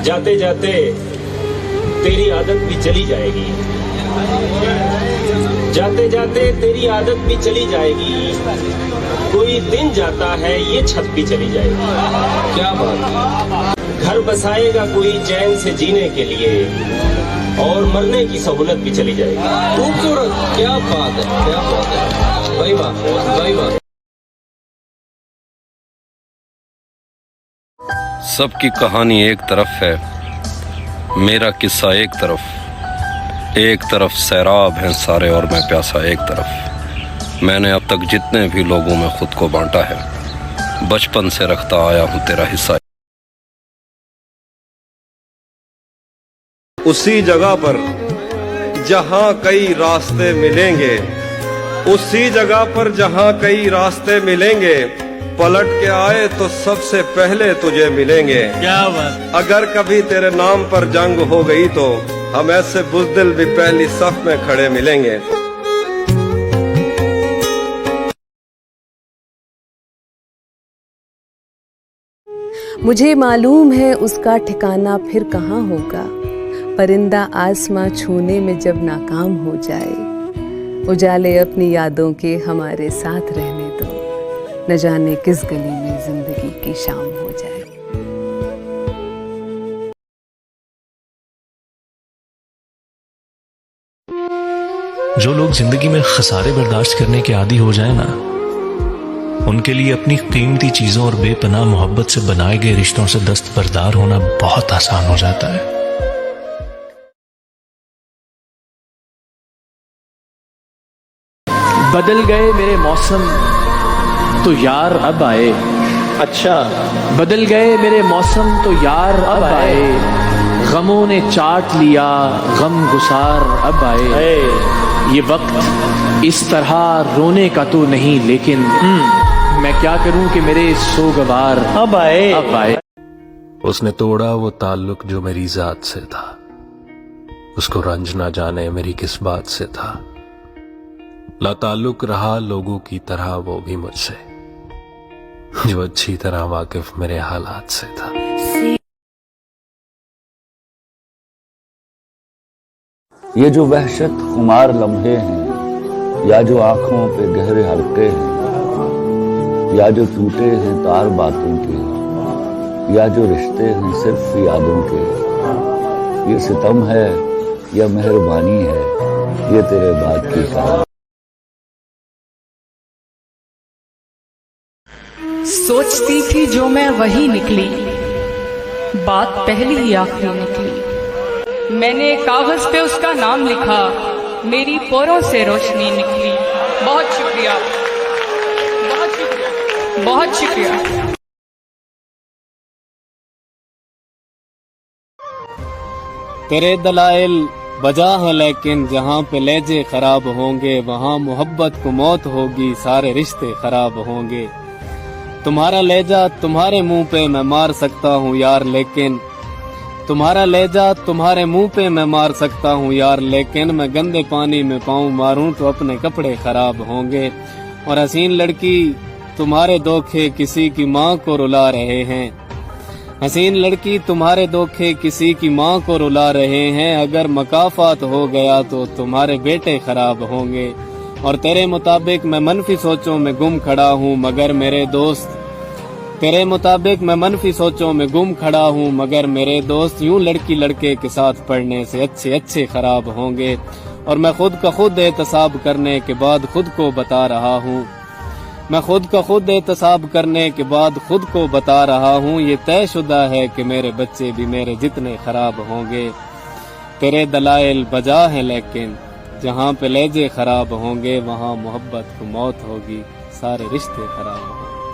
जाते जाते तेरी आदत भी चली जाएगी, जाते जाते तेरी आदत भी चली जाएगी, कोई दिन जाता है ये छत भी चली जाएगी। क्या बात, घर बसाएगा कोई चैन से जीने के लिए, और मरने की सहूलत भी चली जाएगी। खूबसूरत, क्या बात है, क्या बात है, भाई वाह, भाई वाह। सबकी कहानी एक तरफ है, मेरा किस्सा एक तरफ सैराब हैं सारे और मैं प्यासा एक तरफ। मैंने अब तक जितने भी लोगों में खुद को बांटा है, बचपन से रखता आया हूँ तेरा हिस्सा। उसी जगह पर जहाँ कई रास्ते मिलेंगे, उसी जगह पर जहाँ कई रास्ते मिलेंगे, पलट के आए तो सबसे पहले तुझे मिलेंगे। क्या बात। अगर कभी तेरे नाम पर जंग हो गई तो हम ऐसे बुज़दिल भी पहली सफ में खड़े मिलेंगे। मुझे मालूम है उसका ठिकाना फिर कहाँ होगा, परिंदा आसमां छूने में जब नाकाम हो जाए। उजाले अपनी यादों के हमारे साथ रहने दो, न जाने किस गली में जिंदगी की शाम हो जाए। जो लोग जिंदगी में खसारे बर्दाश्त करने के आदी हो जाए ना, उनके लिए अपनी कीमती चीजों और बेपनाह मोहब्बत से बनाए गए रिश्तों से दस्तबरदार होना बहुत आसान हो जाता है। बदल गए मेरे मौसम तो यार अब आए। अच्छा, बदल गए मेरे मौसम तो यार अब आए, गमों ने चाट लिया गम गुसार अब आए। ये वक्त इस तरह रोने का तो नहीं, लेकिन मैं क्या करूं कि मेरे सोगवार अब आए, अब आए। उसने तोड़ा वो ताल्लुक जो मेरी जात से था, उसको रंज ना जाने मेरी किस बात से था। लाताल्लुक रहा लोगों की तरह वो भी मुझसे, जो अच्छी तरह वाकिफ मेरे हालात से था। ये जो वहशत खुमार लम्हे हैं, या जो आंखों पे गहरे हल्के हैं, या जो टूटे हैं तार बातों के, या जो रिश्ते हैं सिर्फ यादों के, ये सितम है या मेहरबानी है, ये तेरे बाद की कहानी। सोचती थी जो मैं वही निकली, बात पहली ही आखिरी निकली। मैंने कागज पे उसका नाम लिखा, मेरी पोरों से रोशनी निकली। बहुत शुक्रिया, बहुत शुक्रिया, बहुत शुक्रिया। तेरे दलाइल बजा है, लेकिन जहाँ पे लहजे खराब होंगे वहाँ मोहब्बत को मौत होगी, सारे रिश्ते खराब होंगे। तुम्हारा लहजा तुम्हारे मुंह पे मैं मार सकता हूँ यार, लेकिन तुम्हारा लहजा तुम्हारे मुंह पे मैं मार सकता हूँ यार, लेकिन मैं गंदे पानी में पाँव मारूं तो अपने कपड़े खराब होंगे। और हसीन लड़की तुम्हारे धोखे किसी की माँ को रुला रहे हैं, हसीन लड़की तुम्हारे धोखे किसी की माँ को रुला रहे हैं। अगर मकाफात हो गया तो तुम्हारे बेटे खराब होंगे। और तेरे मुताबिक मैं मनफी सोचों में गुम खड़ा हूँ, मगर मेरे दोस्त, तेरे मुताबिक मैं मनफी सोचों में गुम खड़ा हूँ, मगर मेरे दोस्त यूं लड़की लड़के के साथ पढ़ने से अच्छे अच्छे खराब होंगे। और मैं खुद का खुद एहतसाब करने के बाद खुद को बता रहा हूँ, मैं खुद का खुद एहतसाब करने के बाद खुद को बता रहा हूँ, ये तयशुदा है कि मेरे बच्चे भी मेरे जितने खराब होंगे। तेरे दलाइल बजा है, लेकिन जहाँ पे लहजे खराब होंगे वहाँ मोहब्बत को मौत होगी, सारे रिश्ते खराब होंगे।